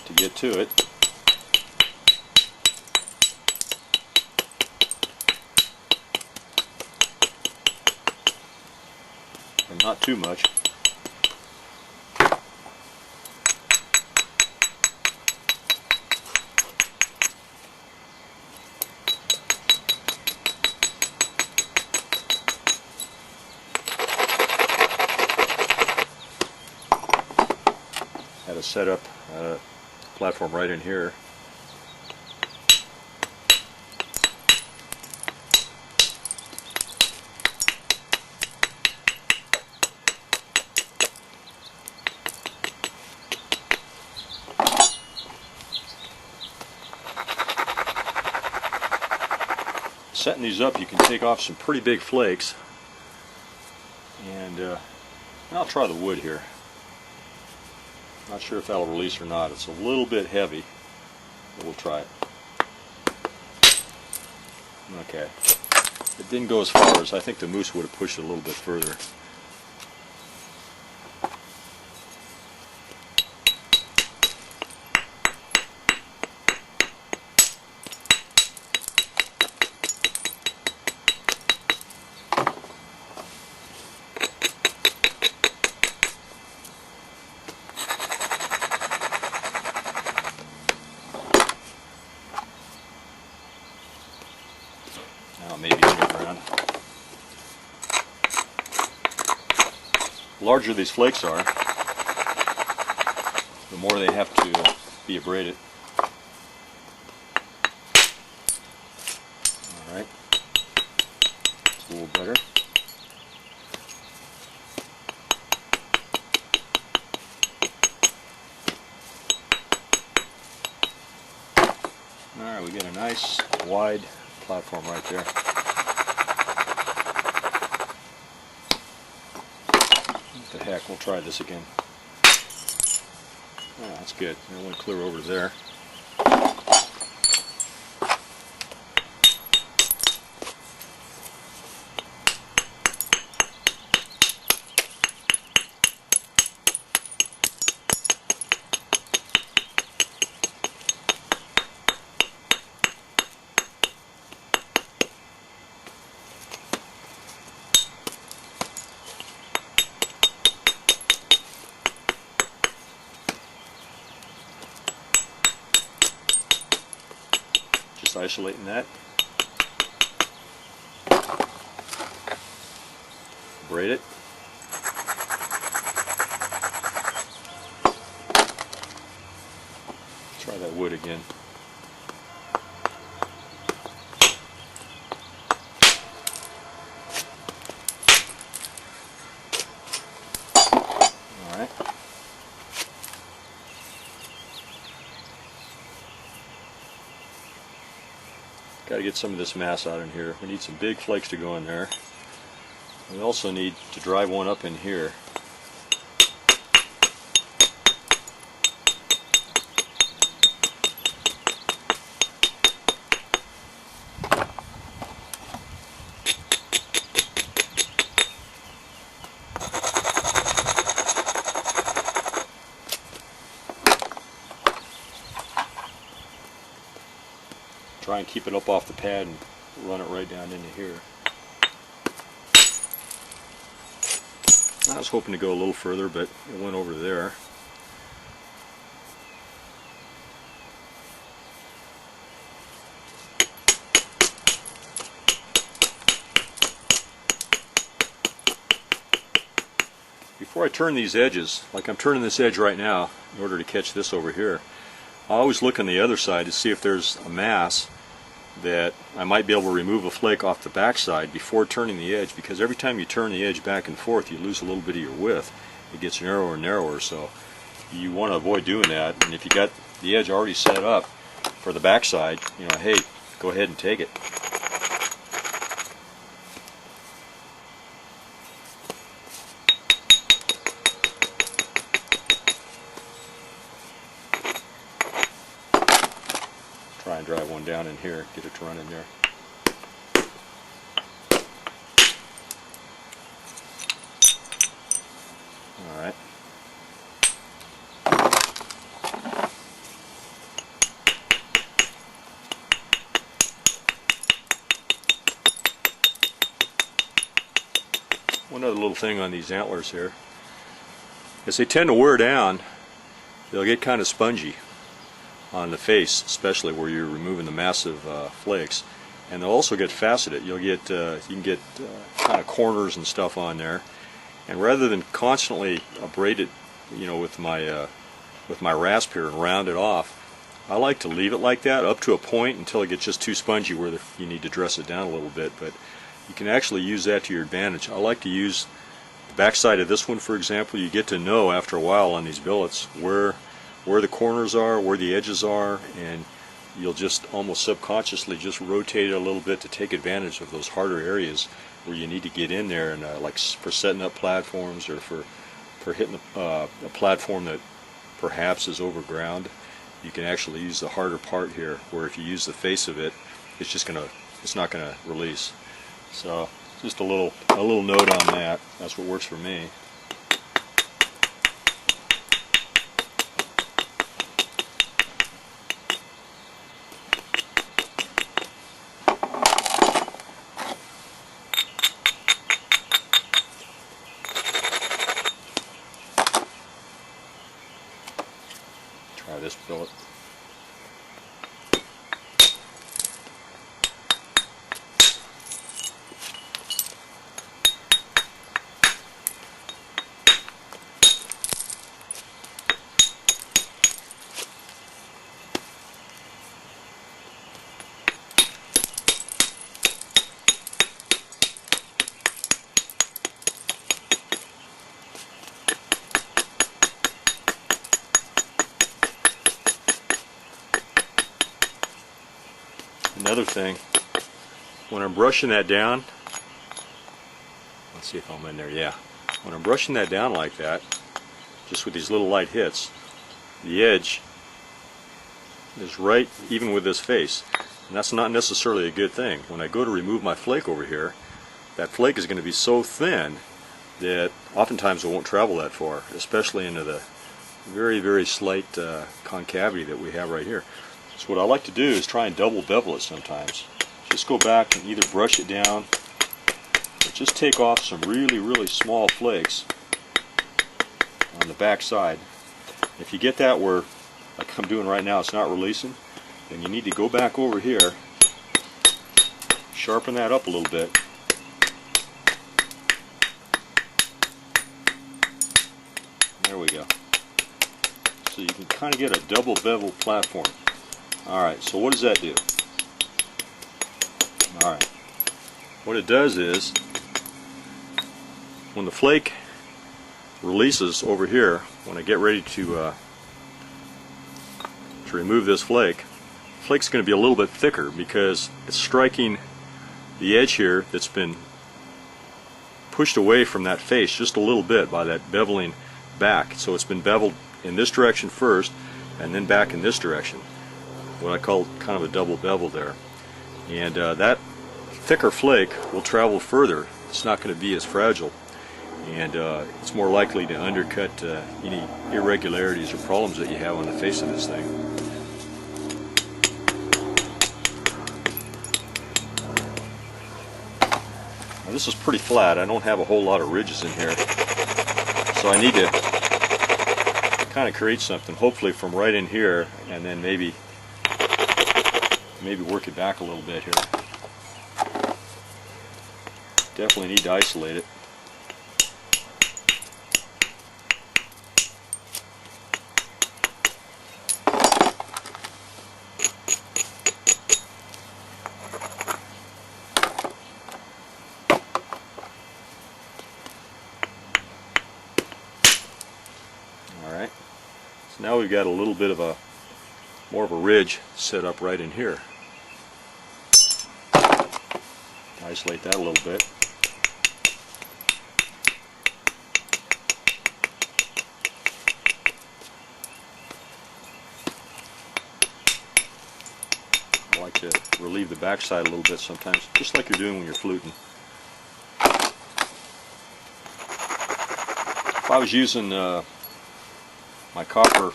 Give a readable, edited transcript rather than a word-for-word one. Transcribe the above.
to get to it. And not too much. Had to set up a platform right in here. Setting these up, you can take off some pretty big flakes, and I'll try the wood here. Not sure if that'll release or not. It's a little bit heavy, but we'll try it. Okay. It didn't go as far as I think the moose would have pushed it a little bit further. Maybe turn it around. The larger these flakes are, the more they have to be abraded. Alright, it's a little better. Alright, we get a nice wide platform right there. What the heck, we'll try this again. Oh, that's good. It went clear over there. Just isolating that. Braid it. Try that wood again. Alright. Got to get some of this mass out in here. We need some big flakes to go in there. We also need to drive one up in here. Try and keep it up off the pad and run it right down into here. I was hoping to go a little further, but it went over there. Before I turn these edges, like I'm turning this edge right now in order to catch this over here, I always look on the other side to see if there's a mass that I might be able to remove a flake off the back side before turning the edge, because every time you turn the edge back and forth you lose a little bit of your width. It gets narrower and narrower, so you want to avoid doing that. And if you got the edge already set up for the back side, you know, hey, go ahead and take it. Try and drive one down in here, get it to run in there. Alright. one other little thing on these antlers here. As they tend to wear down, they'll get kind of spongy on the face, especially where you're removing the massive flakes, and they'll also get faceted. You can get kind of corners and stuff on there, and rather than constantly abrade it, with my rasp here and round it off, I like to leave it like that up to a point until it gets just too spongy where you need to dress it down a little bit. But you can actually use that to your advantage. I like to use the backside of this one, for example. You get to know after a while on these billets where the corners are, where the edges are, and you'll just almost subconsciously just rotate it a little bit to take advantage of those harder areas where you need to get in there, and like for setting up platforms, or for hitting a platform that perhaps is overground. You can actually use the harder part here, where if you use the face of it, it's not gonna release. So just a little note on that. That's what works for me. Try this billet. Another thing, when I'm brushing that down, let's see if I'm in there, yeah. When I'm brushing that down like that, just with these little light hits, the edge is right even with this face. And that's not necessarily a good thing. When I go to remove my flake over here, that flake is going to be so thin that oftentimes it won't travel that far, especially into the very, very slight concavity that we have right here. So what I like to do is try and double bevel it sometimes. Just go back and either brush it down or just take off some really, really small flakes on the back side. If you get that where, like I'm doing right now, it's not releasing, then you need to go back over here, sharpen that up a little bit. There we go. So you can kind of get a double bevel platform. Alright, so what does that do? Alright, what it does is, when the flake releases over here, when I get ready to remove this flake, the flake's going to be a little bit thicker because it's striking the edge here that's been pushed away from that face just a little bit by that beveling back. So it's been beveled in this direction first and then back in this direction. What I call kind of a double bevel there. And that thicker flake will travel further. It's not going to be as fragile, and it's more likely to undercut any irregularities or problems that you have on the face of this thing. Now, this is pretty flat. I don't have a whole lot of ridges in here, so I need to kind of create something, hopefully from right in here, and then maybe work it back a little bit here. Definitely need to isolate it. Alright, so now we've got a little bit of more of a ridge set up right in here. Isolate that a little bit. I like to relieve the backside a little bit sometimes, just like you're doing when you're fluting. If I was using my copper